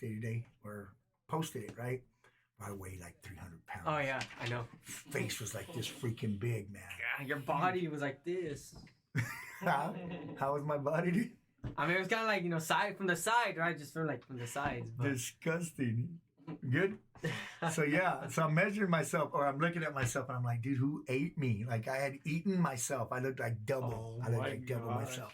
birthday today, or posted it, right? I weigh like 300 pounds. Oh yeah, I know. Face was like this freaking big, man. Yeah, your body was like this. How was my body, dude? I mean, it was kind of like, side from the side, right? Just from like from the sides. But... Disgusting. Good. So yeah, so I'm measuring myself, or I'm looking at myself, and I'm like, dude, who ate me? Like I had eaten myself. I looked like double. I looked like double myself.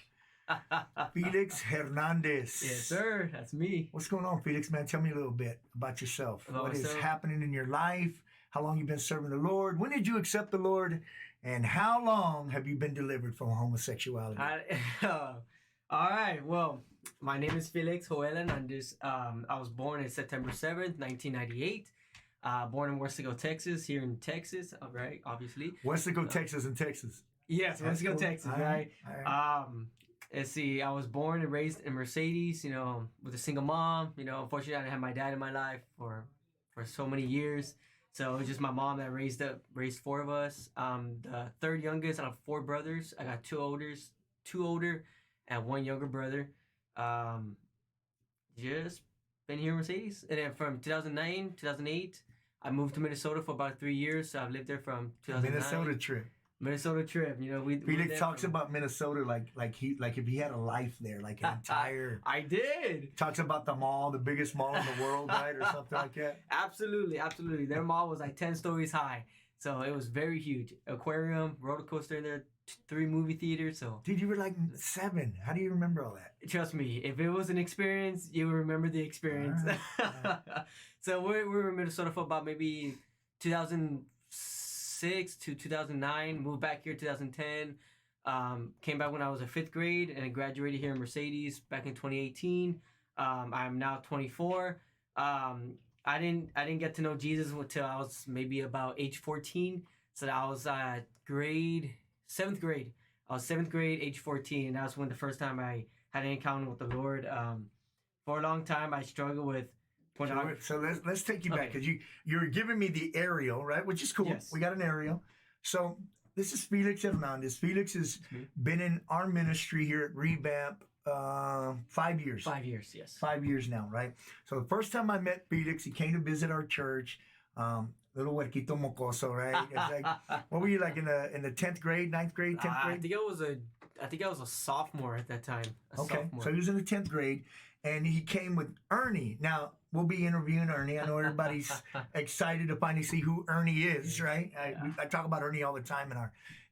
Felix Hernandez. Yes, sir. That's me. What's going on, Felix, man? Tell me a little bit about yourself. About what is myself? happening in your life? How long you been serving the Lord? When did you accept the Lord? And how long have you been delivered from homosexuality? All right. Well, my name is Felix Joel Hernandez. I was born on September 7th, 1998. Born in Westaco, Texas, here in Texas, right? Obviously. Westaco, Texas, and Texas. Yes, Westaco, Cool. Texas, right? Let's see. I was born and raised in Mercedes, with a single mom. Unfortunately, I didn't have my dad in my life for so many years. So it was just my mom that raised four of us. The third youngest. I have four brothers. I got two older, and one younger brother. Just been here in Mercedes, and then from 2009, 2008, I moved to Minnesota for about 3 years. So I've lived there from 2009. Minnesota trip. Felix talks about Minnesota like if he had a life there, like an entire. I did. Talks about the mall, the biggest mall in the world, right, or something like that. Absolutely. Their mall was like 10 stories high, so it was very huge. Aquarium, roller coaster in there, 3 movie theaters. So. Dude, you were like 7. How do you remember all that? Trust me, if it was an experience, you would remember the experience. All right. So we were in Minnesota for about maybe 2006 to 2009. Moved back here 2010. Came back when I was in 5th grade and graduated here in Mercedes back in 2018. I'm now 24. I didn't get to know Jesus until I was maybe about age 14. So I was 7th grade. I was 7th grade, age 14. And that's when the first time I had an encounter with the Lord. For a long time, I struggled with pornography. So let's take you back, because you're giving me the aerial, right? Which is cool. Yes. We got an aerial. So this is Felix Hernandez. Felix has been in our ministry here at Revamp 5 years. 5 years, yes. 5 years now, right? So the first time I met Felix, he came to visit our church. Little huerquito mocoso, right? It's like, what were you like in the 10th grade, 9th grade, 10th grade? I think I was a sophomore at that time. Sophomore. So he was in the 10th grade, and he came with Ernie. Now, we'll be interviewing Ernie. I know everybody's excited to finally see who Ernie is, right? I talk about Ernie all the time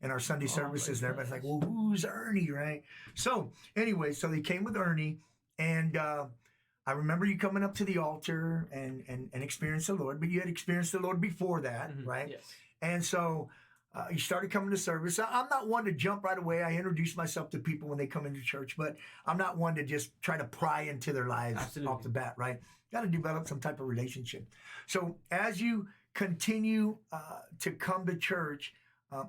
in our Sunday services, and everybody's like, well, who's Ernie, right? So anyway, so they came with Ernie, and I remember you coming up to the altar and experienced the Lord, but you had experienced the Lord before that, right? Yes. And so you started coming to service. I'm not one to jump right away. I introduce myself to people when they come into church, but I'm not one to just try to pry into their lives off the bat, right? Got to develop some type of relationship. So as you continue to come to church,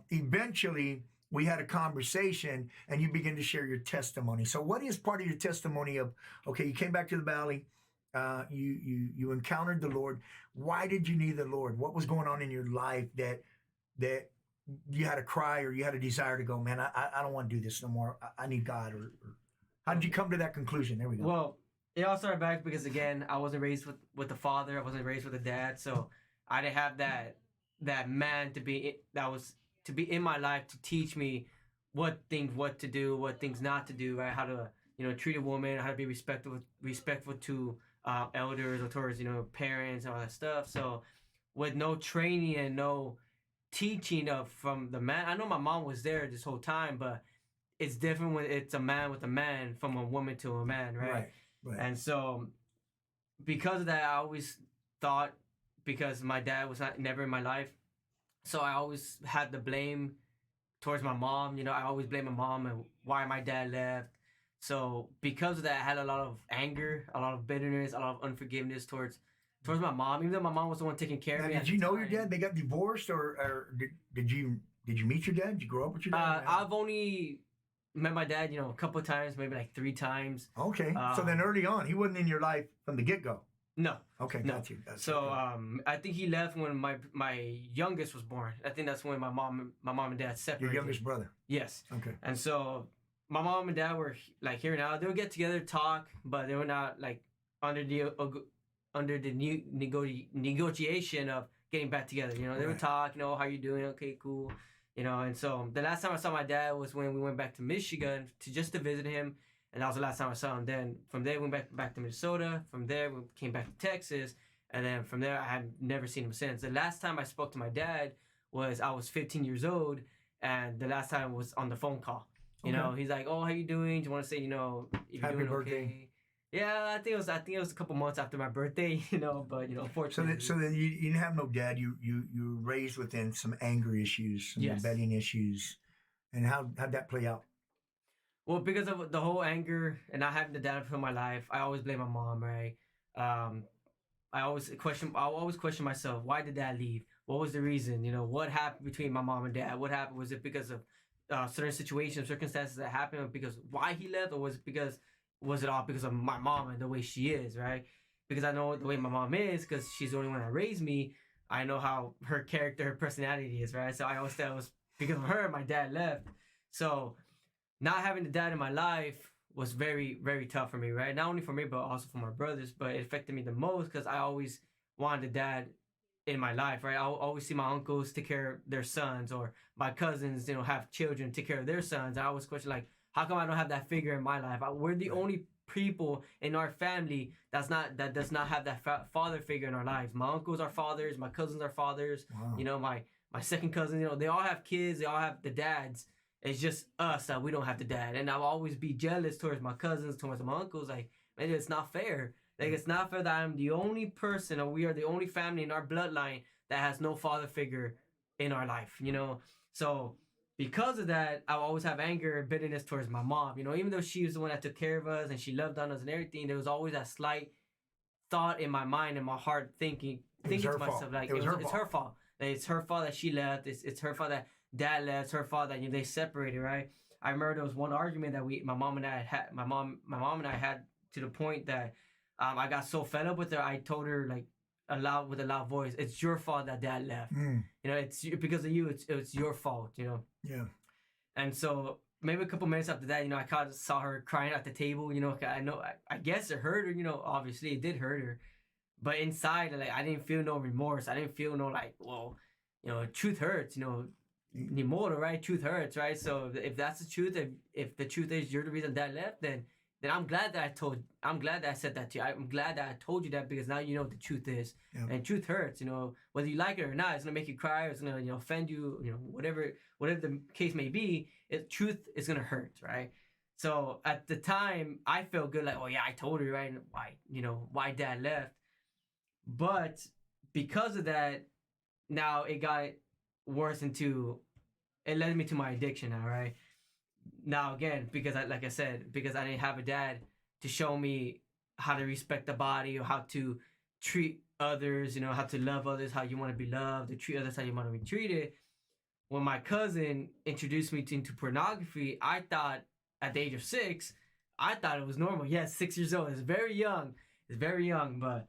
eventually we had a conversation and you begin to share your testimony. So what is part of your testimony of, okay, you came back to the valley, you encountered the Lord. Why did you need the Lord? What was going on in your life that you had a cry or you had a desire to go, man, I don't want to do this no more. I need God. Or how did you come to that conclusion? There we go. Well, it all started back because, again, I wasn't raised with the father. I wasn't raised with a dad. So I didn't have that man to be in my life to teach me what to do, what things not to do, right? How to, treat a woman, how to be respectful to elders or towards, parents and all that stuff. So with no training and no teaching from the man, I know my mom was there this whole time, but it's different when it's a man with a man from a woman to a man, right? Right. And so because of that, I always thought, because my dad was never in my life, so I always had the blame towards my mom. I always blame my mom and why my dad left. So because of that, I had a lot of anger, a lot of bitterness, a lot of unforgiveness towards my mom, even though my mom was the one taking care of me. Did you know your dad? They got divorced, or did you meet your dad? Did you grow up with your dad? I've only met my dad, a couple of times, maybe like 3 times. Okay. So then early on, he wasn't in your life from the get-go. No. Okay, no. Got you. So I think he left when my youngest was born. I think that's when my mom and dad separated. Your youngest brother. Yes. Okay. And so my mom and dad were like here now. They would get together, talk, but they were not like under the under the new negotiation of getting back together. You know, they would talk, you know, how you doing? Okay, cool. You know, and so the last time I saw my dad was when we went back to Michigan to visit him, and that was the last time I saw him. Then from there we went back to Minnesota. From there we came back to Texas, and then from there I had never seen him since. The last time I spoke to my dad was I was 15 years old, and the last time was on the phone call. You know, he's like, "Oh, how you doing? Do you want to say, you know, if you're doing birthday. Okay?" Yeah, I think it was a couple months after my birthday, you know, but you know, unfortunately. So then you didn't have no dad. You were raised within some anger issues, some rebellion issues, and how'd that play out? Well, because of the whole anger and not having the dad for my life, I always blame my mom, right? I always question myself, why did dad leave? What was the reason? You know, what happened between my mom and dad? What happened? Was it because of certain situations, circumstances that happened, because why he left, or was it all because of my mom and the way she is, right? Because I know the way my mom is, because she's the only one that raised me. I know how her character, her personality is, right? So I always thought it was because of her my dad left. So not having the dad in my life was very, very tough for me, right? Not only for me, but also for my brothers. But it affected me the most because I always wanted a dad in my life, right? I always see my uncles take care of their sons, or my cousins, you know, have children, take care of their sons. I always question, like, how come I don't have that figure in my life? We're the only people in our family that does not have that father figure in our lives. My uncles are fathers, my cousins are fathers. Wow. You know, my second cousin, you know, they all have kids, they all have the dads. It's just us that we don't have the dad. And I'll always be jealous towards my cousins, towards my uncles. Like, man, it's not fair. Like, it's not fair that I'm the only person, or we are the only family in our bloodline that has no father figure in our life, you know? So because of that, I always have anger and bitterness towards my mom. You know, even though she was the one that took care of us and she loved on us and everything, there was always that slight thought in my mind and my heart thinking to myself, like, it's her fault. Like, it's her fault that she left. It's her fault that dad left. It's her fault that, you know, they separated, right? I remember there was one argument that my mom and I had to the point that I got so fed up with her. I told her, like, with a loud voice, "It's your fault that dad left. You know, it's because of you. It's your fault. You know." Yeah. And so maybe a couple minutes after that, you know, I kind of saw her crying at the table. You know, I guess it hurt her. You know, obviously it did hurt her, but inside, like, I didn't feel no remorse. I didn't feel no, like, well, you know, truth hurts. You know, ni modo, right? Truth hurts, right? So if that's the truth, if the truth is you're the reason dad left, then I'm glad that I said that to you. I'm glad that I told you that, because now you know what the truth is. Yeah. And truth hurts, you know, whether you like it or not. It's gonna make you cry, or it's gonna, you know, offend you, you know, whatever the case may be. Truth is gonna hurt, right? So at the time, I felt good, like, oh yeah, I told her, right? Why dad left. But because of that, now it got worse it led me to my addiction now, right? Now again, because I didn't have a dad to show me how to respect the body, or how to treat others, you know, how to love others how you want to be loved, to treat others how you want to be treated. When my cousin introduced me into pornography, I thought at the age of 6, I thought it was normal. Yes, 6 years old. It's very young, but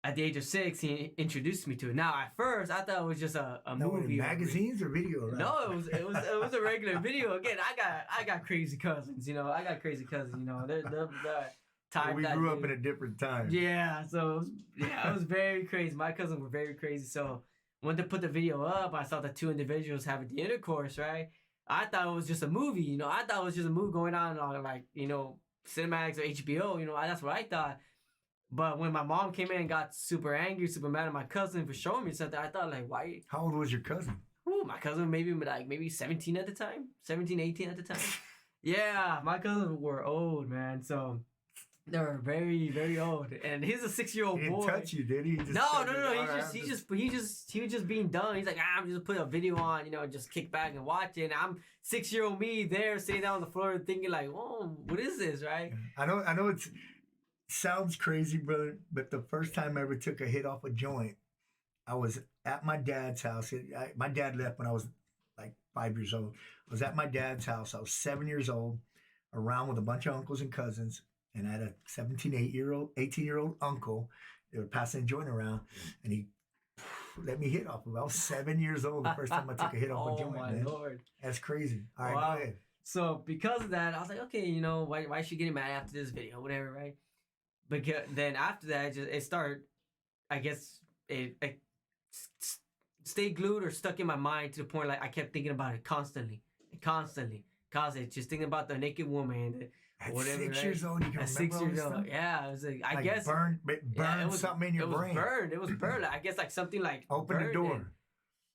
at the age of 6, he introduced me to it. Now, at first, I thought it was just a movie. Magazines or video? Right? No, it was a regular video. Again, I got crazy cousins. You know, You know, the time we grew up in a different time. Yeah, so it was very crazy. My cousins were very crazy. So when they put the video up, I saw the two individuals having the intercourse. Right, I thought it was just a movie. You know, I thought it was just a movie going on like, you know, Cinemax or HBO. You know, that's what I thought. But when my mom came in and got super angry, super mad at my cousin for showing me something, I thought, like, why? How old was your cousin? Ooh, my cousin maybe 17 at the time. 17, 18 at the time. Yeah, my cousins were old, man. So they were very, very old. And he's a 6-year-old boy. He didn't touch you, did he? No. He was just being done. He's like, I'm just put a video on, you know, just kick back and watch it. And I'm 6-year-old me there sitting down on the floor thinking, like, oh, what is this, right? I know it's... Sounds crazy, brother, but the first time I ever took a hit off a joint, I was at my dad's house. My dad left when I was like 5 years old. I was at my dad's house. I was 7 years old, around with a bunch of uncles and cousins, and I had a 18-year-old uncle. They were passing a joint around, and he let me hit off of it. I was 7 years old the first time I took a hit off a joint, man. Lord. That's crazy. All right, wow. Go ahead. So because of that, I was like, okay, you know, why is she getting mad after this video, whatever, right? because then after that, it started. I guess it stayed glued or stuck in my mind to the point like I kept thinking about it constantly, just thinking about the naked woman. At whatever, 6 right? years old, you can At remember 6 all years this old, stuff? yeah, I was like, I Like guess burn something in your brain. It was burned. I guess like something like Open the door.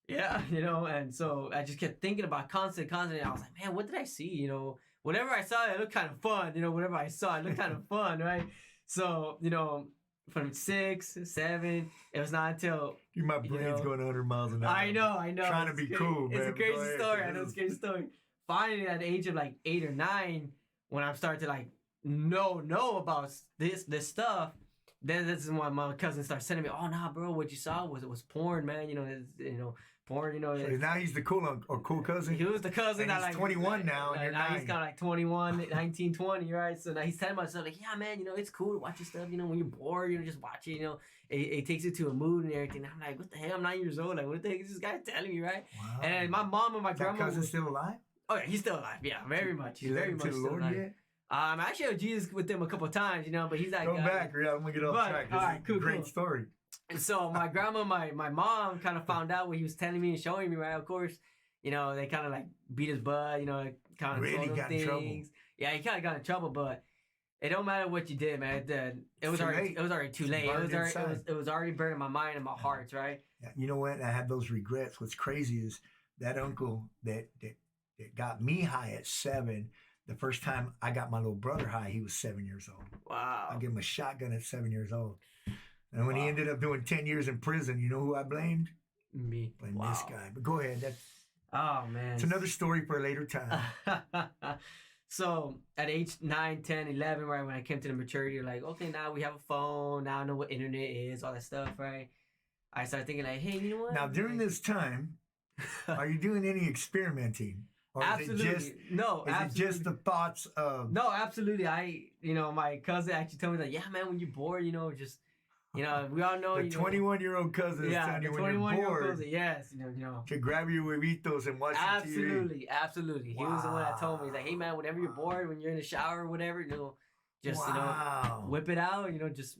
Yeah, and so I just kept thinking about constantly. I was like, man, what did I see? Whatever I saw, it looked kind of fun. Whatever I saw, it looked kind of fun, right? So, from 6, 7, it was not until My brain's going 100 miles an hour. I know. Trying to be cool, man. It's a crazy story. I know it's a crazy story. Finally, at the age of like 8 or 9, when I'm starting to like know about this stuff. Then this is when my cousin starts sending me, oh nah, bro, what you saw was porn, man. Porn. So now he's the cool cousin. He was the cousin. And he's 21 now, and you're 9. He's kind of like 21, 19, 20, right? So now he's telling myself like, yeah, man, it's cool to watch this stuff. When you're bored, just watch it. It takes you to a mood and everything. I'm like, what the hell? I'm 9 years old. Like, what the heck is this guy telling me, right? Wow. And my mom and my grandma. That cousin still alive? Oh yeah, he's still alive. Yeah, very much. He's You very led him much to the still Lord alive. yet? I actually had Jesus with him a couple of times, but he's like Go back, I'm gonna get off track. This is a great story. And so my grandma, my mom kind of found out what he was telling me and showing me, right? Of course, they kind of like beat his butt, kind of Really told him got in things. trouble. Yeah, he kind of got in trouble, but it don't matter what you did, man. It was already too late. It was already burning my mind and my heart, right? Yeah, you know what? I have those regrets. What's crazy is that uncle that got me high at 7. The first time I got my little brother high, he was 7 years old. Wow. I gave him a shotgun at 7 years old. And when he ended up doing 10 years in prison, you know who I blamed? Me. Blamed this guy. But go ahead. Oh, man. It's another story for a later time. So at age 9, 10, 11, right, when I came to the maturity, like, okay, now we have a phone. Now I know what internet is, all that stuff, right? I started thinking like, hey, you know what? Now, during this time, are you doing any experimenting? Or absolutely. Is it just the thoughts of... No, absolutely. My cousin actually told me that, yeah, man, when you're bored, just, we all know... The 21-year-old cousin is telling you when you're bored. Cousin, yes, to grab your huevitos and watch TV. Absolutely. Wow. He was the one that told me. He's like, hey, man, whenever you're bored, when you're in the shower or whatever, just, whip it out, just,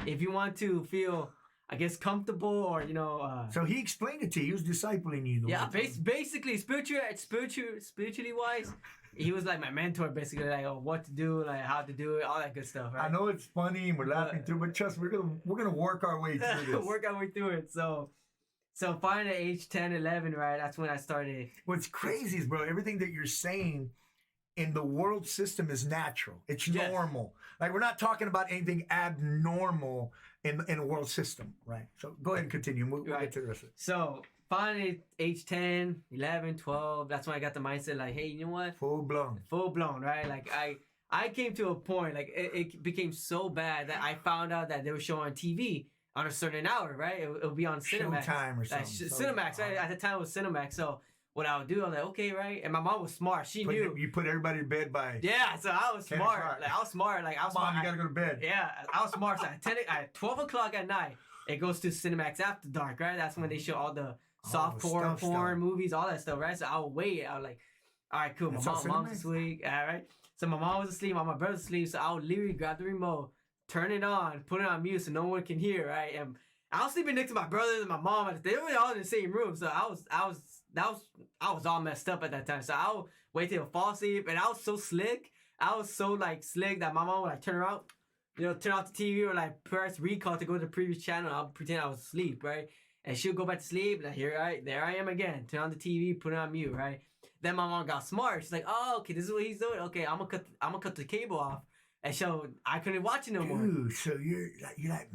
if you want to feel... I guess comfortable or So he explained it to you. He was discipling you. Yeah, basically spiritually wise, he was like my mentor. Basically, like what to do, like how to do it, all that good stuff. Right? I know it's funny and we're laughing through, but trust me, we're gonna work our way through this. Work our way through it. So finally, at age 10, 11, right? That's when I started. What's crazy is, bro, everything that you're saying in the world system is natural. It's normal. Like we're not talking about anything abnormal in a world system, right? So go ahead and continue. We'll get to the rest of it. So finally, age 10, 11, 12, that's when I got the mindset like, hey, you know what? Full blown, right? Like I came to a point, like it became so bad that I found out that they were showing on TV on a certain hour, right? It would be on Cinemax. Showtime or something. Cinemax, right? At the time it was Cinemax. So what I would do, I'm like, okay, right? And my mom was smart. She knew. You put everybody to bed by... Yeah, so I was smart. Like, I was smart. Mom, you got to go to bed. Yeah, I was smart. So at 12 o'clock at night, it goes to Cinemax After Dark, right? That's when they show all the softcore porn movies, all that stuff, right? So I would wait. I was like, all right, cool. My mom's asleep. All right. So my mom was asleep. All my brother's asleep. So I would literally grab the remote, turn it on, put it on mute so no one can hear, right? And I was sleeping next to my brothers and my mom. They were all in the same room. So I was all messed up at that time. So I would wait till I fall asleep. And I was so slick. I was so slick that my mom would turn around, turn off the TV or press recall to go to the previous channel. I'll pretend I was asleep, right? And she'll go back to sleep. And there I am again. Turn on the TV, put it on mute, right? Then my mom got smart. She's like, oh, okay, this is what he's doing. Okay, I'm gonna cut the cable off. And so I couldn't watch it no more. Dude, so you're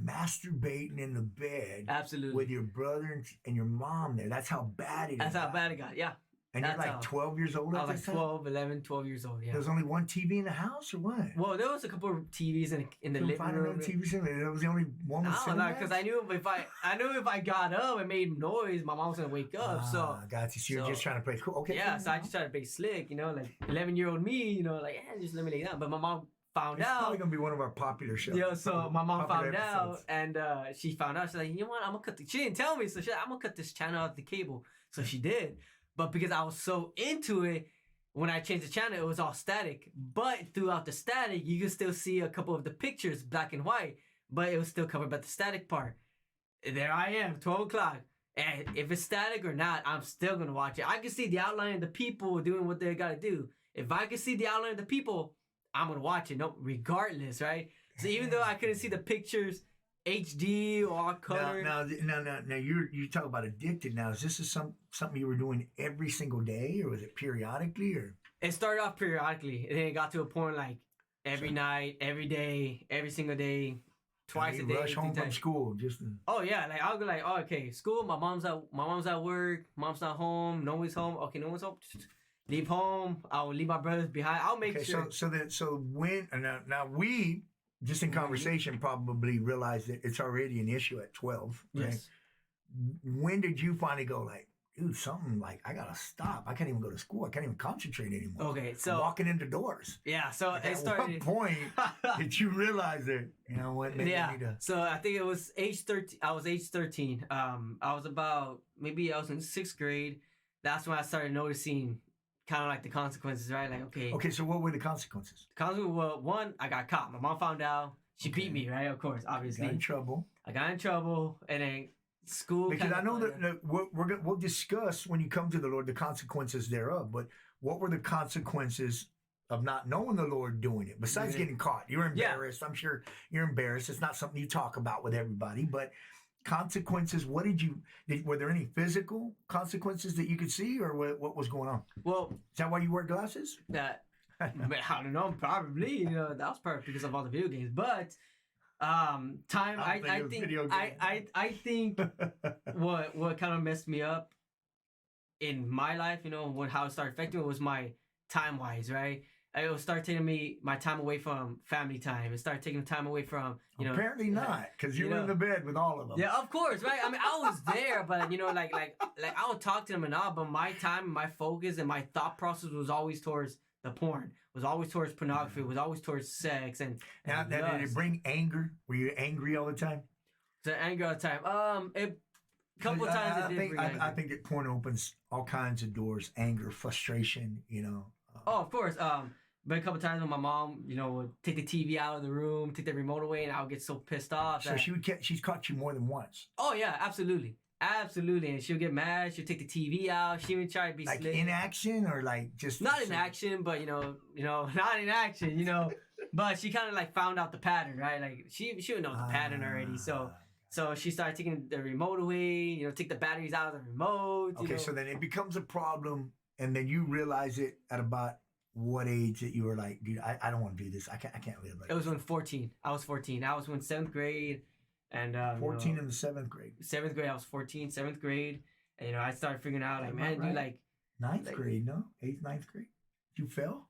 masturbating in the bed. Absolutely. With your brother and your mom there. That's how bad it is. That's how bad it got, yeah. And you're 12 years old at this time? 12, 11, 12 years old, yeah. There was only one TV in the house or what? Well, there was a couple of TVs in the living room. TV center. That was the only one with Cinemax? No, because I knew if I got up and made noise, my mom was going to wake up. So got you. So you're just trying to play cool. Okay. Yeah, so I just tried to play slick, 11-year-old me, just let me lay down. But my mom found out. It's probably going to be one of our popular shows. Yeah, so my mom found out, and she found out. She's like, you know what, I'm going to cut she didn't tell me, so she's like, I'm going to cut this channel off the cable. So she did. But because I was so into it, when I changed the channel, it was all static. But throughout the static, you can still see a couple of the pictures, black and white, but it was still covered by the static part. There I am, 12 o'clock. And if it's static or not, I'm still going to watch it. I can see the outline of the people doing what they got to do. If I can see the outline of the people, I'm going to watch it, no, regardless, right? So even though I couldn't see the pictures HD or color. Now you talk about addicted. Now, is this something you were doing every single day, or was it periodically? Or it started off periodically, and then it got to a point like every night, every day, every single day, twice a day. Rush home from school, just. Oh yeah, like I'll go like, oh, okay, school. My mom's at work. Mom's not home. No one's home. Okay, no one's home. Leave home. I'll leave my brothers behind. I'll make sure. So when now we. Just in conversation, probably realized that it's already an issue at 12. Right? Yes. When did you finally go like, dude, something like, I gotta stop. I can't even go to school. I can't even concentrate anymore. Okay, so I'm walking into doors. Yeah, so like, it started. At what point did you realize that, you know what? Maybe I need to... So I think it was age 13. I was age 13. I was in 6th grade. That's when I started noticing kind of like the consequences, right? Like, okay. So what were the consequences? The consequences were, one, I got caught. My mom found out. She beat me, right? Of course, obviously. I got in trouble. And then school. Because I know that we'll discuss when you come to the Lord the consequences thereof. But what were the consequences of not knowing the Lord doing it? Besides getting caught, you're embarrassed. Yeah. I'm sure you're embarrassed. It's not something you talk about with everybody, but. Consequences, were there any physical consequences that you could see, or what was going on? Well, is that why you wear glasses? I don't know, probably, that was probably because of all the video games, but I think what kind of messed me up in my life, how it started affecting me was my time wise, right? It would start taking me my time away from family time. It started taking time away from, Apparently not, because you were in the bed with all of them. Yeah, of course, right? I mean, I was there, but, like I would talk to them and all, but my time, my focus, and my thought process was always towards the porn, was always towards pornography, was always towards sex. And now, did it bring anger? Were you angry all the time? So angry all the time. A couple times it did bring anger. I think that porn opens all kinds of doors, anger, frustration, Oh, of course. But a couple times when my mom, would take the TV out of the room, take the remote away, and I would get so pissed off. So she's caught you more than once. Oh yeah, absolutely, and she'll get mad. She'll take the TV out. She would try to be like slick. In action, or like just not in action, but not in action, But she kind of like found out the pattern, right? Like she would know the pattern already. So she started taking the remote away. Take the batteries out of the remote. Okay, so then it becomes a problem, and then you realize it at about. What age that you were like, dude, I don't want to do this. I can't live like it was when 14. I was 14. I was in 7th grade. And 14 in the 7th grade. 7th grade, I was 14, 7th grade. And I started figuring out like, man, dude, like 9th grade, no? 8th, 9th grade? You fell?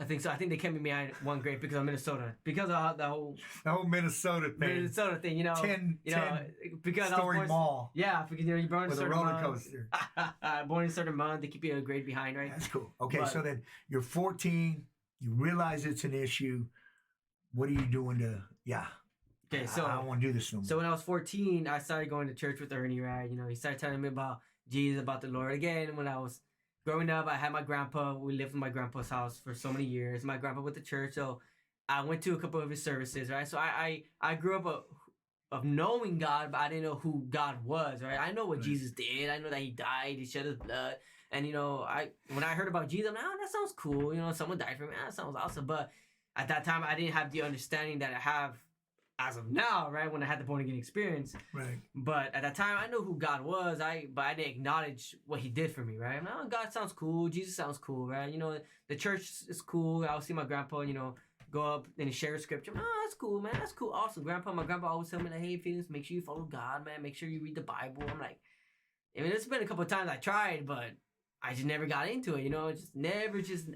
I think so. I think they kept me behind 1 grade because of Minnesota. Because of the whole Minnesota thing. 10 because story mall. Yeah, because you're born in a certain roller coaster. Born in a certain month, they keep you a grade behind, right? That's cool. Okay, so then you're 14, you realize it's an issue. What are you doing to Okay, so I don't want to do this no more. So when I was 14, I started going to church with Ernie, right? He started telling me about Jesus, about the Lord. Again, when I was growing up, I had my grandpa. We lived in my grandpa's house for so many years. My grandpa went to church, so I went to a couple of his services, right? So I grew up of knowing God, but I didn't know who God was, right? I know what Jesus did. I know that he died. He shed his blood. And, when I heard about Jesus, I'm like, oh, that sounds cool. Someone died for me. That sounds awesome. But at that time, I didn't have the understanding that I have as of now, right? When I had the born again experience. Right. But at that time, I know who God was. But I didn't acknowledge what he did for me, right? I'm like, oh, God sounds cool. Jesus sounds cool, right? The church is cool. I'll see my grandpa, go up and share a scripture. Oh, that's cool, man. That's cool. Awesome. My grandpa always tell me, like, hey, Felix, make sure you follow God, man. Make sure you read the Bible. I'm like, it's been a couple of times I tried, but I just never got into it,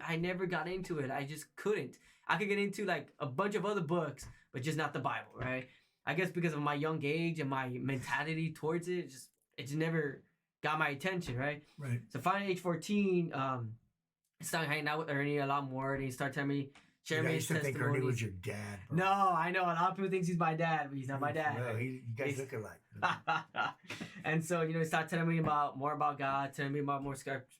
I never got into it. I just couldn't. I could get into, like, a bunch of other books, but just not the Bible, right? I guess because of my young age and my mentality towards it, it just never got my attention, right? Right. So finally, age 14, I started hanging out with Ernie a lot more, and he started telling me, sharing his testimonies. I used to think Ernie was your dad, bro. No, I know. A lot of people think he's my dad, but he's not my dad. No, you guys look alike. And so, he started telling me more about God, telling me more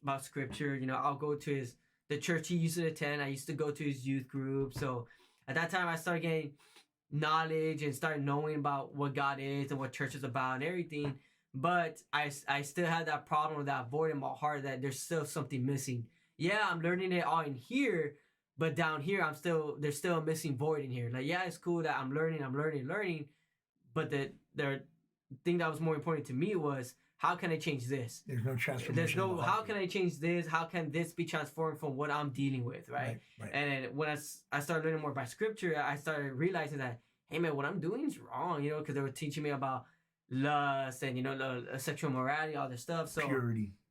about scripture. I'll go to the church he used to attend. I used to go to his youth group. So at that time, I started getting knowledge and started knowing about what God is and what church is about and everything. But I still had that problem with that void in my heart that there's still something missing. Yeah, I'm learning it all in here, but down here, there's still a missing void in here. Like, yeah, it's cool that I'm learning, but the thing that was more important to me was, how can I change this? There's no transformation. How can I change this? How can this be transformed from what I'm dealing with, right? And then when I started learning more by scripture, I started realizing that, hey man, what I'm doing is wrong, because they were teaching me about lust and, the sexual morality, all this stuff. So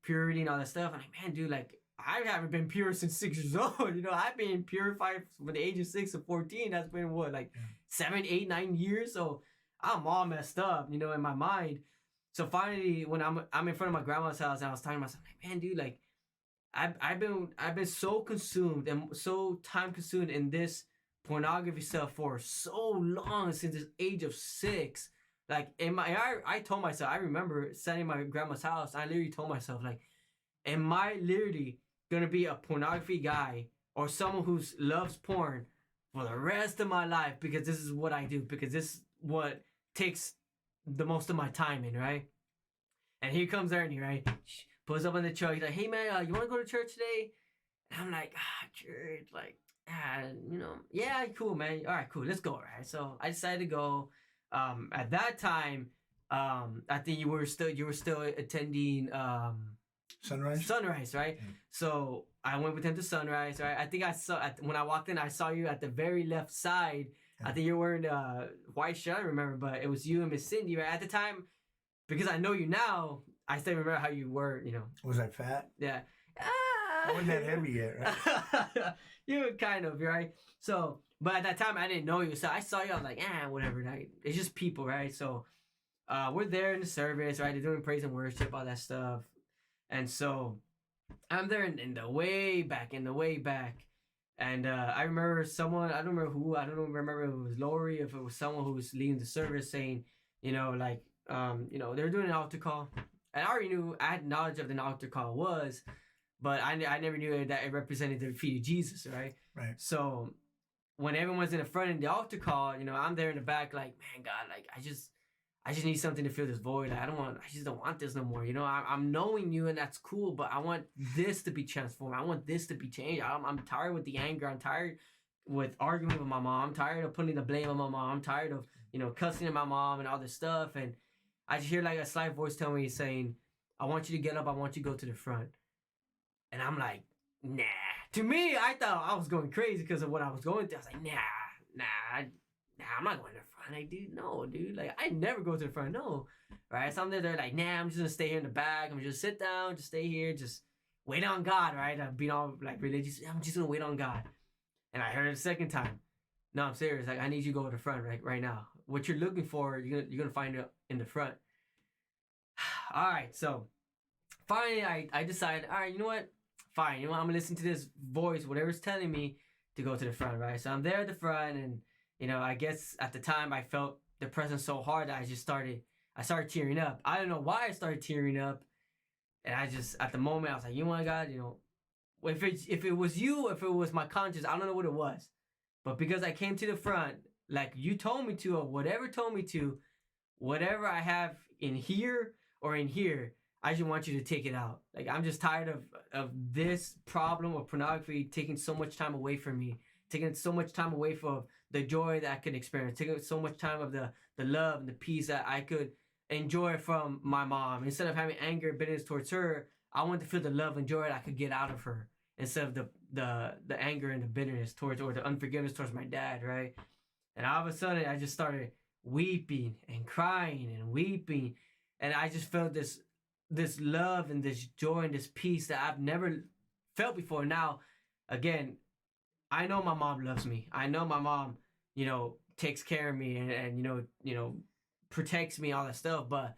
purity and all that stuff. And like, man, dude, like, I haven't been pure since 6 years old. I've been purified from the age of 6 to 14. That's been what, like 7, 8, 9 years. So I'm all messed up, in my mind. So finally, when I'm in front of my grandma's house and I was talking to myself, like, man, dude, like, I've been so consumed and so time consumed in this pornography stuff for so long, since the age of 6. Like, I told myself, I remember sitting in my grandma's house, I literally told myself, like, am I literally gonna be a pornography guy or someone who loves porn for the rest of my life, because this is what I do, because this is what takes the most of my time in, right? And here comes Ernie, right? Pulls up on the truck. He's like, hey man, you want to go to church today? And I'm like, church, like, yeah, cool, man. All right, cool, let's go, right? So I decided to go. At that time, I think you were still attending Sunrise, right? Yeah. So I went with him to Sunrise, right? I think when I walked in, I saw you at the very left side. Yeah. I think you were wearing a white shirt, I remember, but it was you and Miss Cindy, right? At the time, because I know you now, I still remember how you were, Was I fat? Yeah. I wasn't that heavy yet, right? You were kind of, right? So, but at that time, I didn't know you. So I saw you, I was like, whatever. It's just people, right? So we're there in the service, right? They're doing praise and worship, all that stuff. And so I'm there in the way back. And I remember someone, I don't remember who, I don't remember if it was Lori, if it was someone who was leading the service saying, they were doing an altar call. And I already knew, I had knowledge of the altar call was, but I never knew that it represented the feet of Jesus, right? Right. So when everyone's in the front in the altar call, I'm there in the back, like, man, God, like, I just need something to fill this void. Like, I just don't want this no more. I'm knowing you, and that's cool, but I want this to be transformed. I want this to be changed. I'm tired with the anger. I'm tired with arguing with my mom. I'm tired of putting the blame on my mom. I'm tired of, cussing at my mom and all this stuff. And I just hear like a slight voice telling me, saying, I want you to get up. I want you to go to the front. And I'm like, nah. To me, I thought I was going crazy because of what I was going through. I was like, nah, I'm not going to the front. Like, dude, no, dude. Like, I never go to the front, no. Right? So I'm there like, nah, I'm just going to stay here in the back. I'm just sit down, just stay here, just wait on God, right? I'm being all, like, religious. I'm just going to wait on God. And I heard it a second time. No, I'm serious. Like, I need you to go to the front right now. What you're looking for, you're gonna find it in the front. All right, so finally, I decided, all right, you know what? Fine, I'm gonna listen to this voice, whatever's telling me to go to the front, right? So I'm there at the front, and I guess at the time I felt the presence so hard that I started tearing up. I don't know why I started tearing up, and at the moment I was like, you know what, God, if it was you, if it was my conscience, I don't know what it was, but because I came to the front, like you told me to, or whatever told me to, whatever I have in here or in here, I just want you to take it out. Like, I'm just tired of this problem of pornography taking so much time away from me, taking so much time away from the joy that I could experience, taking so much time of the love and the peace that I could enjoy from my mom. Instead of having anger and bitterness towards her, I want to feel the love and joy that I could get out of her, instead of the anger and the bitterness towards, or the unforgiveness towards my dad, right? And all of a sudden, I just started weeping and crying and weeping, and I just felt this love and this joy and this peace that I've never felt before. Now, again, I know my mom loves me. I know my mom, takes care of me and protects me, all that stuff. But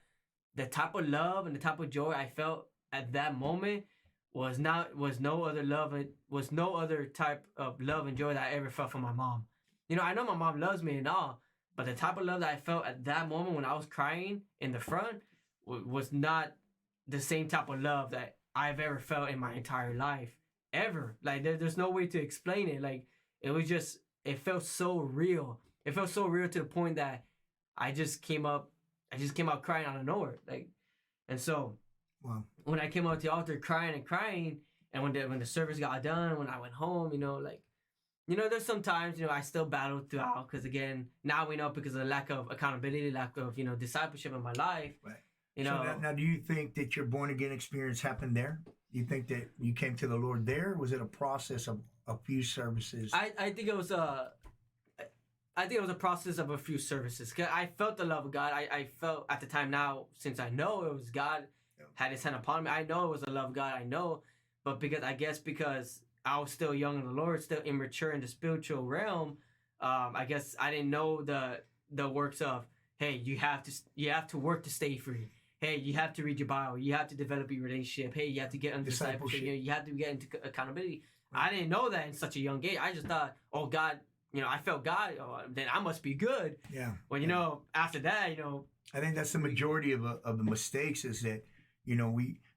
the type of love and the type of joy I felt at that moment was no other type of love and joy that I ever felt from my mom. I know my mom loves me and all, but the type of love that I felt at that moment when I was crying in the front was not the same type of love that I've ever felt in my entire life. ever. Like there's no way to explain it. Like it felt so real. It felt so real to the point that I just came out crying out of nowhere. Like, and so wow. When I came out to the altar crying, and when the service got done, when I went home, there's sometimes, I still battle throughout because, again, now we know because of the lack of accountability, lack of, discipleship in my life. Right. So now, do you think that your born-again experience happened there? Do you think that you came to the Lord there? Or was it a process of a few services? I think it was a process of a few services. 'Cause I felt the love of God. I felt at the time now, since I know it was God had his hand upon me, I know it was the love of God. I know. But because I was still young in the Lord, still immature in the spiritual realm, I guess I didn't know the works of, hey, you have to work to stay free. Hey, you have to read your Bible. You have to develop your relationship. Hey, you have to get into discipleship. You have to get into accountability. Right. I didn't know that in such a young age. I just thought, oh, God, I felt God. Oh, then I must be good. Yeah. Well, after that, I think that's the majority of the mistakes is that,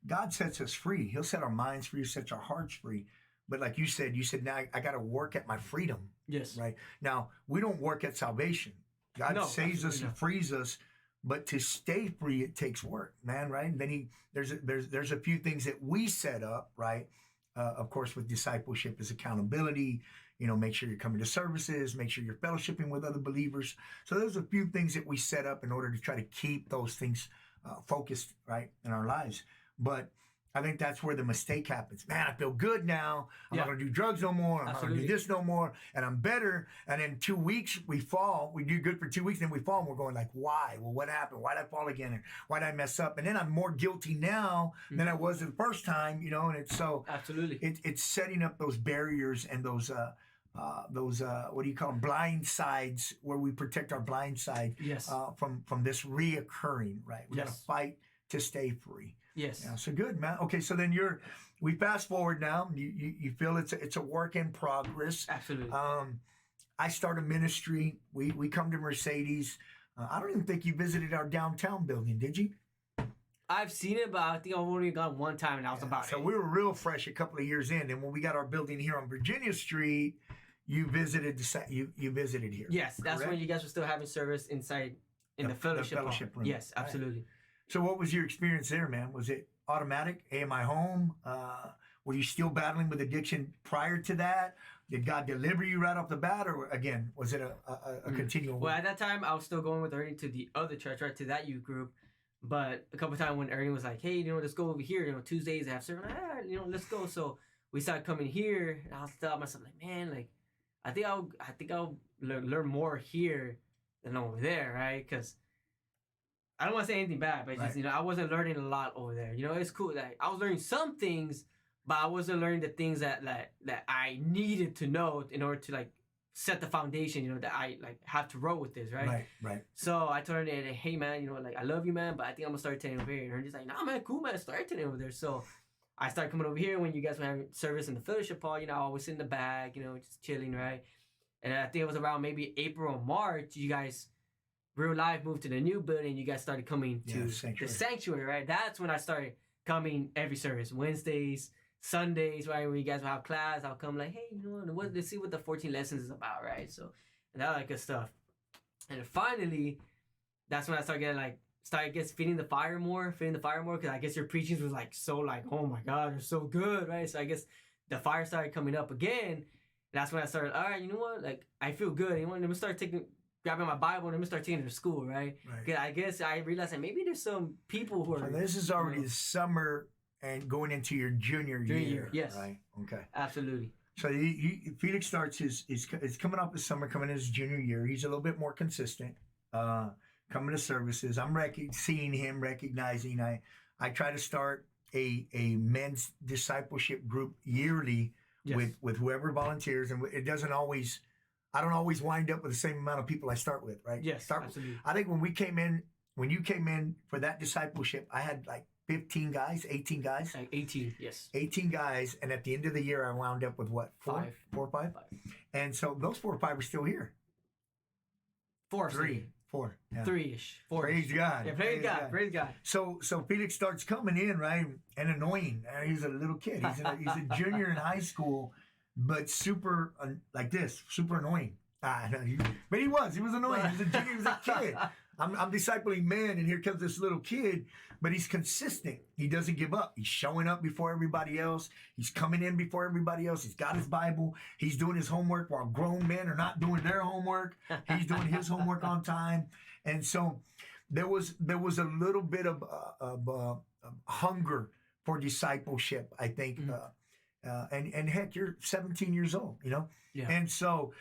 God sets us free. He'll set our minds free. He'll set our hearts free. But like you said, now I got to work at my freedom. Yes. Right. Now, we don't work at salvation. God saves us and frees us. But to stay free, it takes work, man, right? And then there's a few things that we set up, right? Of course, with discipleship is accountability. Make sure you're coming to services, make sure you're fellowshipping with other believers. So there's a few things that we set up in order to try to keep those things focused, right, in our lives. But I think that's where the mistake happens. Man, I feel good now. I'm not going to do drugs no more. I'm not going to do this no more. And I'm better. And in 2 weeks, we fall. We do good for 2 weeks, then we fall. And we're going like, why? Well, what happened? Why did I fall again? And why did I mess up? And then I'm more guilty now than I was the first time, and it's so. Absolutely. It's setting up those barriers and those what do you call them? Blind sides where we protect our blind side from this reoccurring, right? We got to fight to stay free. Yes. Yeah, so good, man. Okay, so then we fast forward now. You feel it's a work in progress. Absolutely. I start a ministry. We come to Mercedes. I don't even think you visited our downtown building, did you? I've seen it, but I think I've only gone one time, and that was about it. So we were real fresh a couple of years in, and when we got our building here on Virginia Street, you visited here. Yes, that's when you guys were still having service inside in the fellowship room. Yes, absolutely. Right. So what was your experience there, man? Was it automatic? Hey, am I home? Were you still battling with addiction prior to that? Did God deliver you right off the bat? Or again, was it a continual? Well, at that time, I was still going with Ernie to the other church, right, to that youth group. But a couple of times when Ernie was like, hey, let's go over here. Tuesdays I have service. Let's go. So we started coming here. And I was telling myself, like, man, like, I think I'll learn more here than over there, right? Because I don't want to say anything bad, but just, I wasn't learning a lot over there. It's cool. Like, I was learning some things, but I wasn't learning the things that I needed to know in order to, like, set the foundation, that I, like, have to roll with this, right? Right. So I told her, hey, man, like, I love you, man, but I think I'm going to start attending over here. And her just like, nah, man, cool, man, start attending over there. So I started coming over here when you guys were having service in the fellowship hall, I was in the back, just chilling, right? And I think it was around maybe April or March, you guys real life moved to the new building. You guys started coming to the sanctuary, right? That's when I started coming every service, Wednesdays, Sundays, right? When you guys will have class, I'll come like, hey, let's see what the 14 lessons is about, right? So, and that like good stuff. And finally, that's when I started feeding the fire more, because I guess your preachings was like so like, oh my God, they're so good, right? So I guess the fire started coming up again. That's when I started, all right, like, I feel good. Let me start grabbing my Bible and let me start taking it to school, right? I guess I realized that maybe there's some people who are... So this is already the summer and going into your junior year. Yes. Right? Okay. Absolutely. So Felix starts it's coming up this summer, coming in his junior year. He's a little bit more consistent, coming to services. I'm seeing him, recognizing. I try to start a men's discipleship group yearly with whoever volunteers, and it doesn't always... I don't always wind up with the same amount of people I start with, right? Yes, absolutely. I think when you came in for that discipleship, I had like 15 guys, 18 guys. 18, yes. 18 guys, and at the end of the year, I wound up with what? 4 or 5? And so those 4 or 5 are still here. 4. 4. Yeah. 3-ish. 4. Praise God. Yeah, praise God. So Felix starts coming in, right, and annoying. He's a little kid. He's a junior in high school, but super like this, super annoying. But he was annoying. He was a junior. He was a kid. I'm discipling men, and here comes this little kid, but he's consistent. He doesn't give up. He's showing up before everybody else. He's coming in before everybody else. He's got his Bible. He's doing his homework while grown men are not doing their homework. He's doing his homework on time. And so there was a little bit of hunger for discipleship, I think. And heck, you're 17 years old, you know? Yeah. And so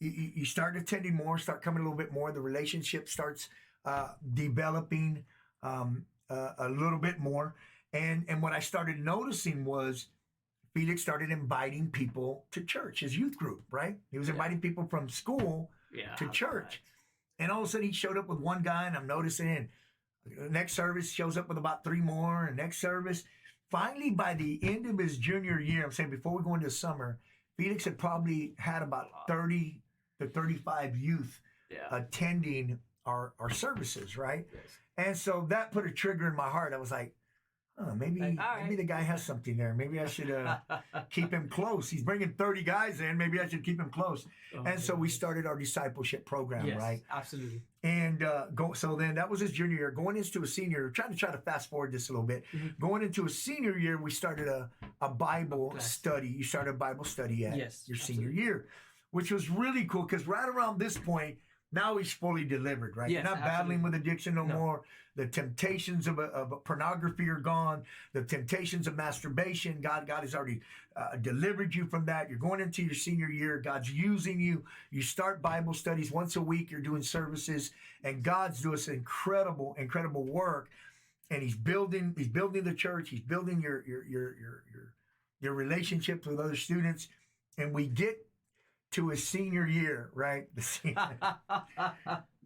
you start attending more, start coming a little bit more. The relationship starts developing a little bit more. And what I started noticing was Felix started inviting people to church, his youth group, right? He was inviting people from school to church. Right. And all of a sudden he showed up with one guy, and I'm noticing next service shows up with about 3 more, and next service. Finally, by the end of his junior year, I'm saying before we go into summer, Felix had probably had about 30 to 35 youth attending our services, right? Yes. And so that put a trigger in my heart. I was like, oh, maybe the guy has something there. Maybe I should keep him close. He's bringing 30 guys in. Maybe I should keep him close. And so we started our discipleship program, right? Absolutely. And so then that was his junior year. Going into a senior year, try to fast forward this a little bit. Going into a senior year, we started a Bible study. You started a Bible study at your senior year, which was really cool because right around this point, now he's fully delivered, right? Yes, You're not battling with addiction no more. The temptations of pornography are gone. The temptations of masturbation, God has already delivered you from that. You're going into your senior year. God's using you. You start Bible studies once a week. You're doing services, and God's doing this incredible work. And He's building the church. He's building your relationships with other students. And we get to his senior year, right?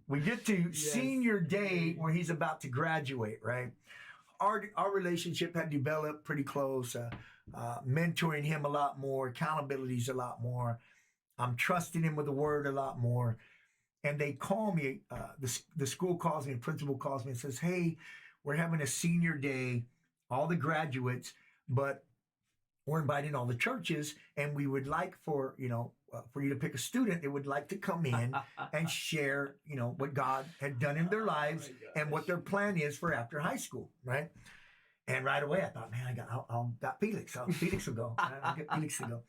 We get to senior day where he's about to graduate, right? Our relationship had developed pretty close, mentoring him a lot more, accountabilities a lot more. I'm trusting him with the word a lot more. And they call me, the school calls me, the principal calls me and says, hey, we're having a senior day, all the graduates, but we're inviting all the churches, and we would like for you to pick a student that would like to come in and share, what God had done in their lives and what their plan is for after high school, right? And right away I thought, man, I got Felix. Felix will go. I'll get Felix to go.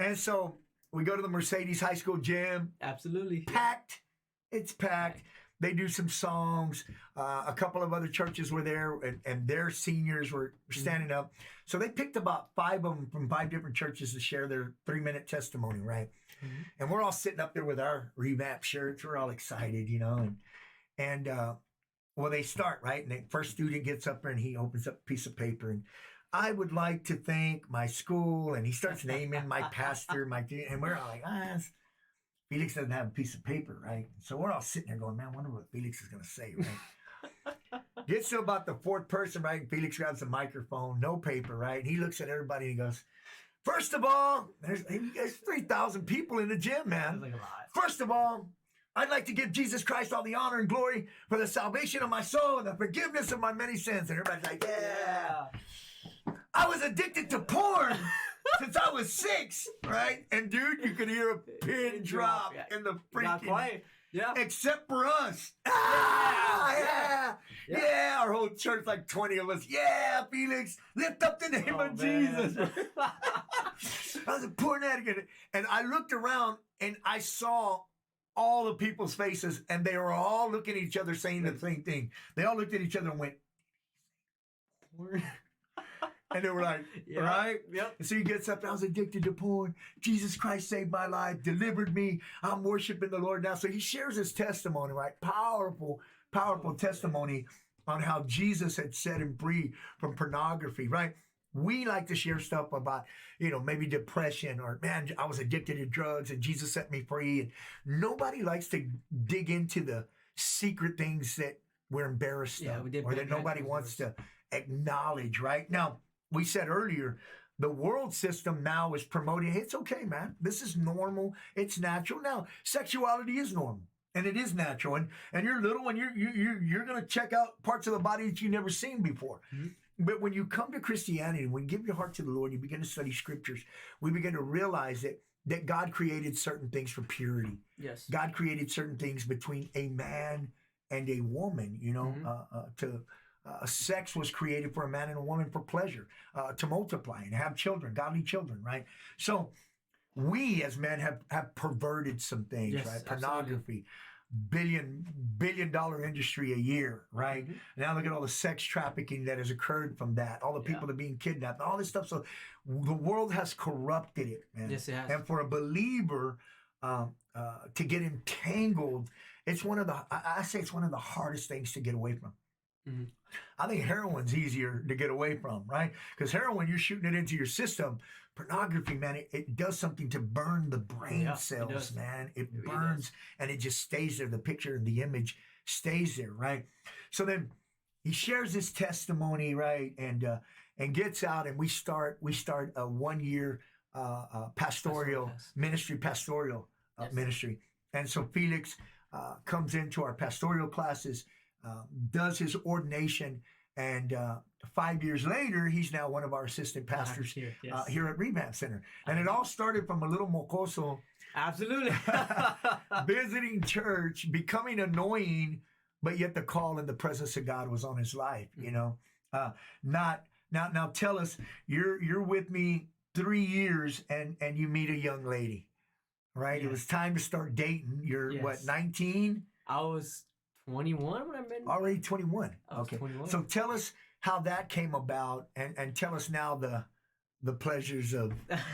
And so we go to the Mercedes High School gym. Absolutely. Packed. It's packed. They do some songs. A couple of other churches were there, and their seniors were standing up. So they picked about 5 of them from 5 different churches to share their 3-minute testimony, right? And we're all sitting up there with our revamped shirts. We're all excited, And well, they start, right? And the first student gets up there, and he opens up a piece of paper, and I would like to thank my school, and he starts naming my pastor, and we're all like, Felix doesn't have a piece of paper, right? So we're all sitting there going, man, I wonder what Felix is going to say, right? Gets to about the 4th person, right? And Felix grabs the microphone, no paper, right? And he looks at everybody and he goes, first of all, there's 3,000 people in the gym, man. Like a lot. First of all, I'd like to give Jesus Christ all the honor and glory for the salvation of my soul and the forgiveness of my many sins. And everybody's like, yeah. I was addicted to porn since I was 6, right? And dude, you could hear a pin drop in the freaking, except for us. Yeah, our whole church, like 20 of us. Yeah, Felix, lift up the name of Jesus. I was a porn addict. And I looked around and I saw all the people's faces, and they were all looking at each other saying the same thing. They all looked at each other and went, porn? And they were like, right? Yep. And so he gets up, I was addicted to porn. Jesus Christ saved my life, delivered me. I'm worshiping the Lord now. So he shares his testimony, right? Powerful testimony on how Jesus had set him free from pornography, right? We like to share stuff about, maybe depression or, man, I was addicted to drugs and Jesus set me free. And nobody likes to dig into the secret things that we're embarrassed of or that nobody wants to acknowledge, right? Now, we said earlier, the world system now is promoting, hey, it's okay, man. This is normal. It's natural. Now, sexuality is normal. And it is natural. And you're little and you're going to check out parts of the body that you've never seen before. Mm-hmm. But when you come to Christianity, when you give your heart to the Lord, you begin to study scriptures, we begin to realize that God created certain things for purity. Yes. God created certain things between a man and a woman, you know, sex was created for a man and a woman for pleasure, to multiply and have children, godly children, right? So we as men have perverted some things, yes, right? Pornography, billion dollar industry a year, right? Mm-hmm. Now look at all the sex trafficking that has occurred from that, all the people that are being kidnapped, all this stuff. So the world has corrupted it, man. Yes, it has. And for a believer to get entangled, it's one of the, I say it's one of the hardest things to get away from. Mm-hmm. I think heroin's easier to get away from, right? Because heroin, you're shooting it into your system. Pornography, man, it does something to burn the brain cells, man. It burns and it just stays there. The picture and the image stays there, right? So then he shares his testimony, right? And gets out, and we start a 1 year pastoral ministry. And so Felix comes into our pastoral classes, does his ordination, and 5 years later, he's now one of our assistant pastors here at Revamp Center. And it all started from a little mocoso. Absolutely. Visiting church, becoming annoying, but yet the call and the presence of God was on his life, you know. Now tell us, you're with me 3 years and you meet a young lady, right? Yes. It was time to start dating. You're what, 19? I was 21 when I met him. Already 21. Okay. 21. So tell us how that came about, and tell us now the pleasures of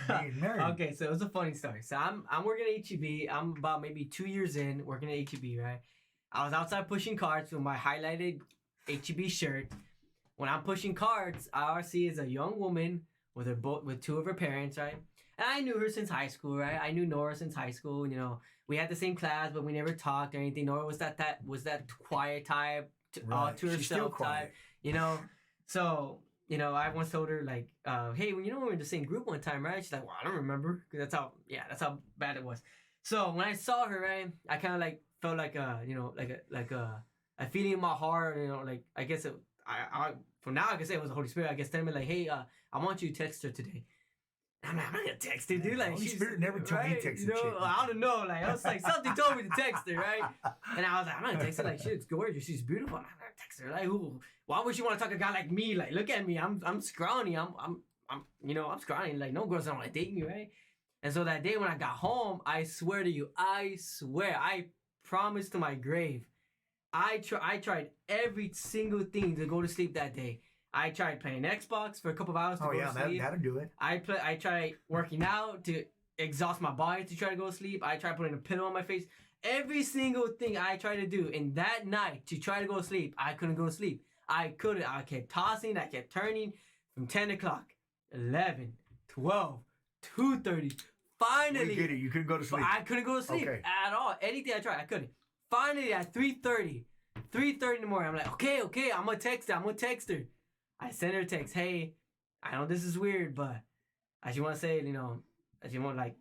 being married. Okay, so it was a funny story. So I'm working at HEB. I'm about maybe 2 years in working at HEB, right? I was outside pushing carts with my highlighted HEB shirt. When I'm pushing carts, all I see is a young woman with two of her parents, right? And I knew her since high school, right? I knew Nora since high school. You know, we had the same class, but we never talked or anything. Nora was that quiet type, to herself type, you know. So, you know, I once told her like, hey, when we were in the same group one time, right? She's like, well, I don't remember, because that's how bad it was. So when I saw her, right, I kind of like felt like a feeling in my heart, you know, like I guess I from now I can say it was the Holy Spirit. I guess telling me like, hey, I want you to text her today. I'm not gonna text her, dude. Like, Holy Spirit never told me to text her. You know, I don't know. Like, I was like, something told me to text her, right? And I was like, I'm not gonna text her. Like, she's gorgeous. She's beautiful. I'm not gonna text her. Like, who? Why would you want to talk to a guy like me? Like, look at me. I'm scrawny. I'm I'm scrawny. Like, no girls don't want to date me, right? And so that day when I got home, I swear to you, I promise to my grave, I tried every single thing to go to sleep that day. I tried playing Xbox for a couple of hours to go to sleep. That'll do it. I tried working out to exhaust my body to try to go to sleep. I tried putting a pillow on my face. Every single thing I tried to do in that night to try to go to sleep, I couldn't go to sleep. I couldn't. I kept tossing. I kept turning from 10 o'clock, 11, 12, 2:30. Finally. We get it. You couldn't go to sleep. I couldn't go to sleep at all. Anything I tried, I couldn't. Finally, at 3:30 in the morning, I'm like, okay, I'm going to text her. I sent her a text. Hey, I know this is weird, but I just want to say, I just want to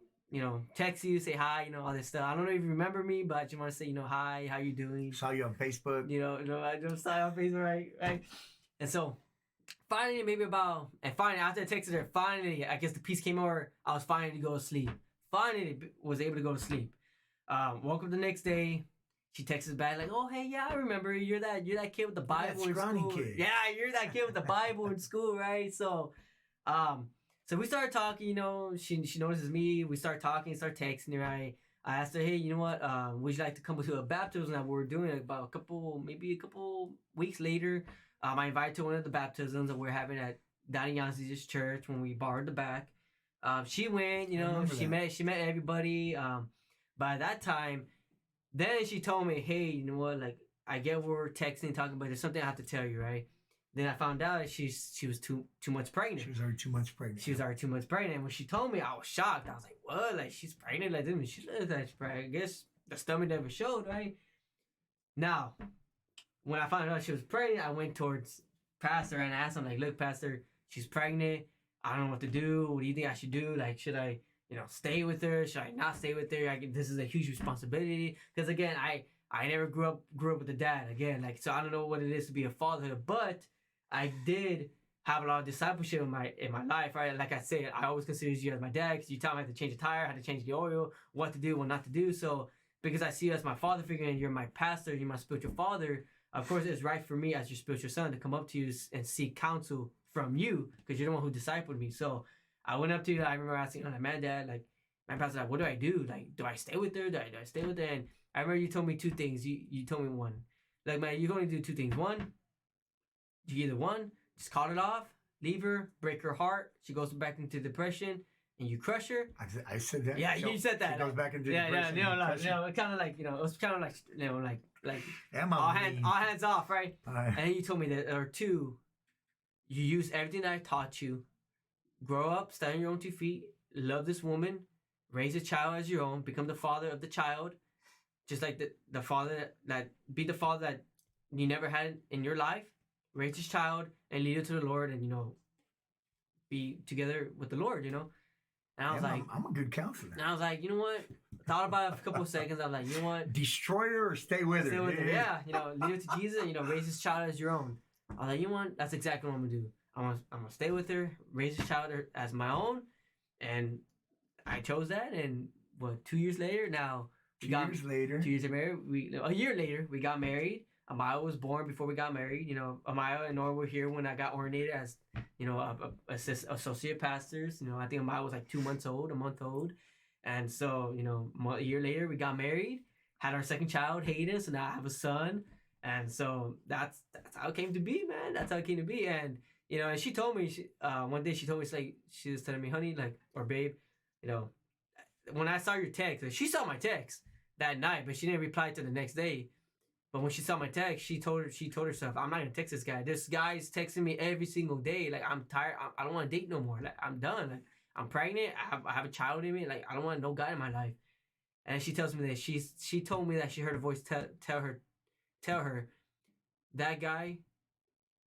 text you, say hi, all this stuff. I don't know if you remember me, but I just want to say, hi, how you doing? Saw you on Facebook. I just saw you on Facebook, right? And so, finally, after I texted her, finally, I guess the peace came over. I was finally to go to sleep. Finally, was able to go to sleep. Woke up the next day. She texts back like, "Oh, hey, yeah, I remember you. You're that kid with the Bible in school. Kid. Yeah, you're that kid with the Bible in school, right?" So, so we started talking. She notices me. We start talking, start texting, right? I asked her, "Hey, you know what? Would you like to come to a baptism that we're doing about a couple weeks later?" I invited to one of the baptisms that we're having at Donnie Yancey's church when we borrowed the back. She went. She met everybody. By that time. Then she told me, hey, you know what, like, I get we're texting, talking, but there's something I have to tell you, right? Then I found out she was too much pregnant. She was already 2 months pregnant. She was already 2 months pregnant. And when she told me, I was shocked. I was like, what? Like, she's pregnant? Like, this? She looks like she's pregnant. I guess the stomach never showed, right? Now, when I found out she was pregnant, I went towards Pastor and asked him, like, look, Pastor, she's pregnant. I don't know what to do. What do you think I should do? Like, should I, stay with her? Should I not stay with her? This is a huge responsibility. Because again, I never grew up with a dad. Again, so I don't know what it is to be a father, but I did have a lot of discipleship in my life, right? Like I said, I always considered you as my dad because you taught me how to change a tire, how to change the oil, what to do, what not to do. So because I see you as my father figure and you're my pastor, you're my spiritual father, of course it's right for me as your spiritual son to come up to you and seek counsel from you because you're the one who discipled me. So I went up to you. I remember asking, man, Dad, my pastor, do I do? Do I stay with her? Do I stay with her? And I remember you told me two things. You told me one. Man, you can only do two things. One, just call it off, leave her, break her heart. She goes back into depression, and you crush her. I said that. Yeah, you said that. She goes back into depression. It kind of it was kind of like all hands off, right? And then you told me that, or two, you use everything that I taught you. Grow up, stand on your own 2 feet, love this woman, raise a child as your own, become the father of the child, just like the father that be the father that you never had in your life, raise this child and lead it to the Lord, and be together with the Lord, And I was like, I'm a good counselor. And I was like, you know what? Thought about it for a couple of seconds. I was like, you know what? Destroy her or stay with her. Stay with her, yeah. Lead it to Jesus. Raise this child as your own. I was like, you know what? That's exactly what I'm gonna do. I'm gonna stay with her, raise this child as my own, and I chose that. And 2 years later, now 2 years later, 2 years later, a year later, we got married. Amaya was born before we got married. Amaya and Nora were here when I got ordained as, associate pastors. I think Amaya was like 2 months old, a month old. And so, a year later, we got married, had our second child, Hayden. So now I have a son. And so that's how it came to be, man. That's how it came to be. And, and she told me, one day she told me, she was telling me, honey, or babe, when I saw your text, she saw my text that night, but she didn't reply to the next day. But when she saw my text, she told herself, I'm not gonna text this guy. This guy's texting me every single day. I'm tired. I don't want to date no more. I'm done. I'm pregnant. I have a child in me. I don't want no guy in my life. And she tells me that she told me that she heard a voice tell her that guy,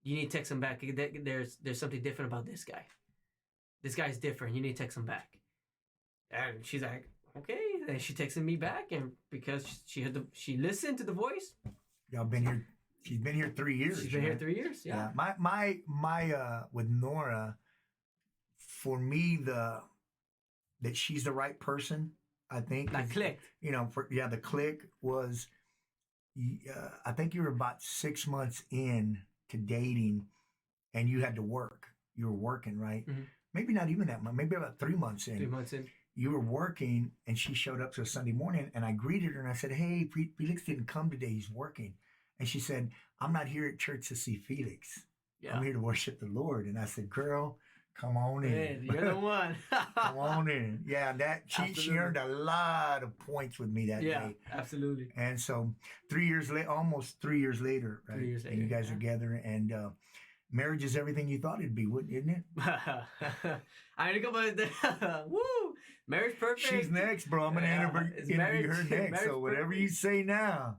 you need to text him back. There's something different about this guy. This guy's different. You need to text him back. And she's like, okay. And she texted me back, and because she listened to the voice. Y'all been here. She's been here 3 years. She's been here 3 years. Yeah. My with Nora, for me, that she's the right person. I think that clicked. The click was. I think you were about 6 months in to dating, and you had to work. You were working, right? Mm-hmm. Maybe not even that much. Maybe about 3 months in. 3 months in. You were working, and she showed up to a Sunday morning, and I greeted her, and I said, hey, Felix didn't come today. He's working. And she said, I'm not here at church to see Felix. Yeah. I'm here to worship the Lord. And I said, girl, come on in. Man, you're the one. Come on in. Yeah, she earned a lot of points with me that day. Yeah, absolutely. And so 3 years later, almost 3 years later, right? 3 years later, and you guys are together, and marriage is everything you thought it'd be, isn't it? I mean, come on. Woo! Marriage perfect. She's next, bro. I'm going to interview her next. So whatever you say now.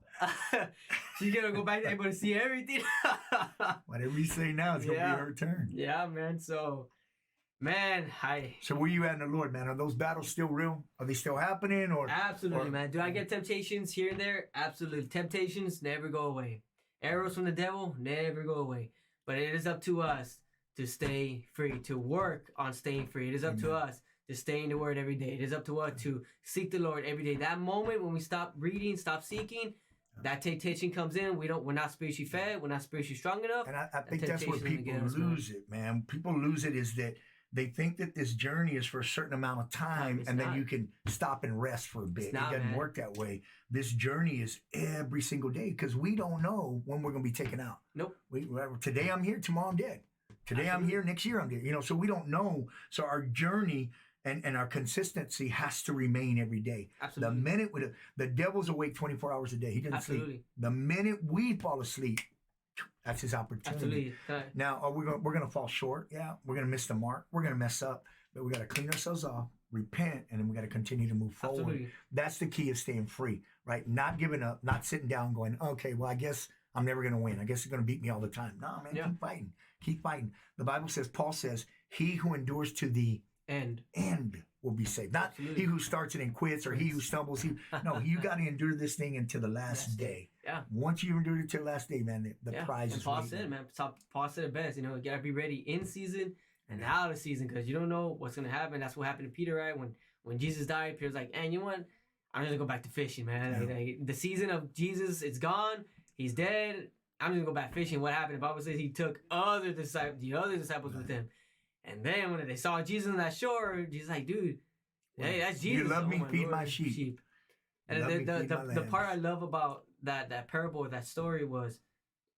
She's going to go back to able to see everything. Whatever you say now is going to be her turn. Yeah, man. So, man, So where you at in the Lord, man? Are those battles still real? Are they still happening? Absolutely, man. Do I get temptations here and there? Absolutely. Temptations never go away. Arrows from the devil never go away. But it is up to us to stay free, to work on staying free. It is up to us to stay in the Word every day. It is up to us to seek the Lord every day. That moment when we stop reading, stop seeking, that temptation comes in. We're not spiritually fed. We're not spiritually strong enough. And I think that's where people lose it, man. People lose it is that they think that this journey is for a certain amount of time, and then you can stop and rest for a bit. It doesn't work that way. This journey is every single day because we don't know when we're going to be taken out. Nope. Today I'm here, tomorrow I'm dead. Today I'm here, next year I'm dead. So we don't know. So our journey and our consistency has to remain every day. Absolutely. The minute the devil's awake 24 hours a day, he doesn't sleep. The minute we fall asleep, that's his opportunity. Absolutely. Now, we're gonna fall short. Yeah, we're gonna miss the mark. We're gonna mess up, but we gotta clean ourselves off, repent, and then we gotta continue to move forward. Absolutely. That's the key of staying free, right? Not giving up, not sitting down, going, okay, well, I guess I'm never gonna win. I guess they're gonna beat me all the time. No, man, keep fighting. The Bible says, Paul says, he who endures to the and will be saved. Not Absolutely. he who starts it and quits, or he who stumbles. No, you got to endure this thing until the last day. Yeah. Once you endure it till the last day, man, the prize and is Paul waiting. said, man, Paul said it best. You know, you gotta be ready in season and out of season, because you don't know what's gonna happen. That's what happened to Peter, right? When Jesus died, Peter's like, "And you know what? I'm just gonna go back to fishing, man. Like, the season of Jesus, it's gone. He's dead. I'm just gonna go back fishing." What happened? The Bible says he took the other disciples with him. And then when they saw Jesus on that shore, Jesus like, "Dude, hey, that's Jesus. You love me, feed Lord, my sheep." And the part I love about that parable, that story, was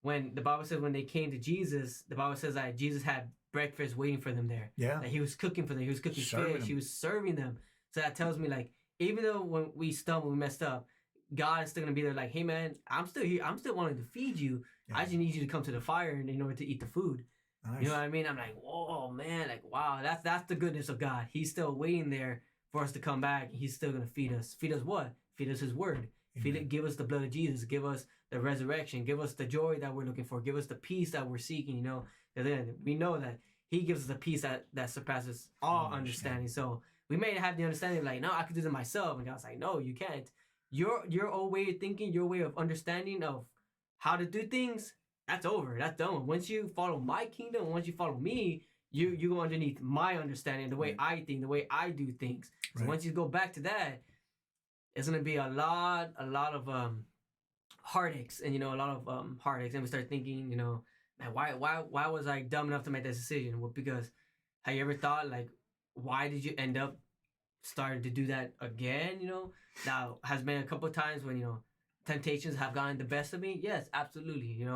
when the Bible says when they came to Jesus, the Bible says that Jesus had breakfast waiting for them there. Yeah. That he was cooking for them. He was cooking fish. He was serving them. So that tells me, like, even though when we stumbled, we messed up, God is still gonna be there. Like, hey man, I'm still here. I'm still wanting to feed you. Yeah. I just need you to come to the fire in order to eat the food. Nice. You know what I mean? I'm like, whoa, man, like, wow, that's the goodness of God. He's still waiting there for us to come back. He's still gonna feed us. Feed us what? Feed us His word. Give us the blood of Jesus. Give us the resurrection. Give us the joy that we're looking for. Give us the peace that we're seeking. You know, and then we know that He gives us the peace that surpasses all understanding. So we may have the understanding, like, no, I could do this myself. And God's like, no, you can't. Your old way of thinking, your way of understanding of how to do things, that's over. That's done. Once you follow my kingdom, once you follow me, you go underneath my understanding, the way I think, the way I do things. So once you go back to that, it's gonna be a lot of heartaches, and a lot of heartaches, and we start thinking, man, why was I dumb enough to make this decision? Well, because have you ever thought, like, why did you end up starting to do that again? Now has been a couple of times when temptations have gotten the best of me. Yes, absolutely.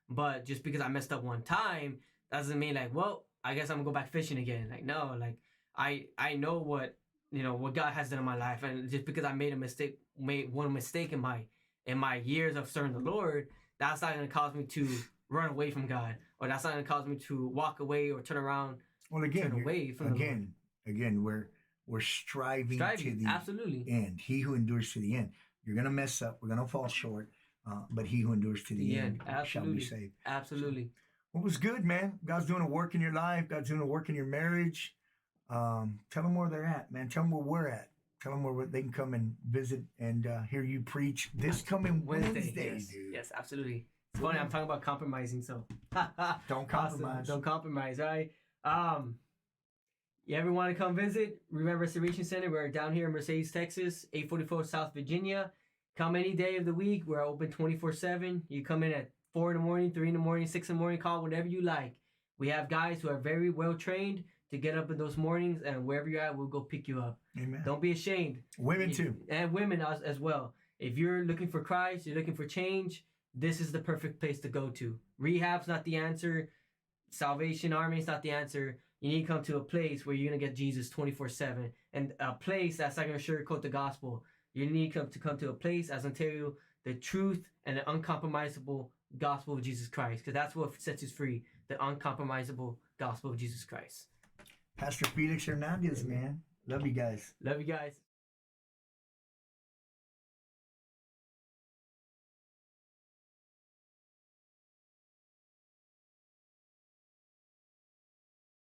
But just because I messed up one time doesn't mean, like, well, I guess I'm gonna go back fishing again. Like, no, like I know what what God has done in my life, and just because I made one mistake in my years of serving the Lord, that's not gonna cause me to run away from God, or that's not gonna cause me to walk away or turn around. Well, again, turn away from the Lord. Again, we're striving to the absolutely. end. He who endures to the end. You're gonna mess up. We're gonna fall short. But he who endures to the end shall be saved. Absolutely. So, well, it was good, man. God's doing a work in your life. God's doing a work in your marriage. Tell them where they're at, man. Tell them where we're at. Tell them where they can come and visit and hear you preach this coming Wednesday, yes. dude. Yes, absolutely. It's funny. I'm talking about compromising, so don't compromise. Awesome. Don't compromise, right? You ever want to come visit? Remember Restoration Center? We're down here in Mercedes, Texas, 844 South Virginia. Come any day of the week. We're open 24/7. You come in at 4 in the morning, 3 in the morning, 6 in the morning, call whatever you like. We have guys who are very well trained to get up in those mornings, and wherever you're at, we'll go pick you up. Amen. Don't be ashamed. Women too. And women as well. If you're looking for Christ, you're looking for change, this is the perfect place to go to. Rehab's not the answer. Salvation Army is not the answer. You need to come to a place where you're going to get Jesus 24/7, and a place that's not going to sugarcoat the gospel. You need to come to a place that's going to tell you the truth and the uncompromisable gospel of Jesus Christ, because that's what sets us free, the uncompromisable gospel of Jesus Christ. Pastor Felix Hernandez, man. Love you guys. Love you guys.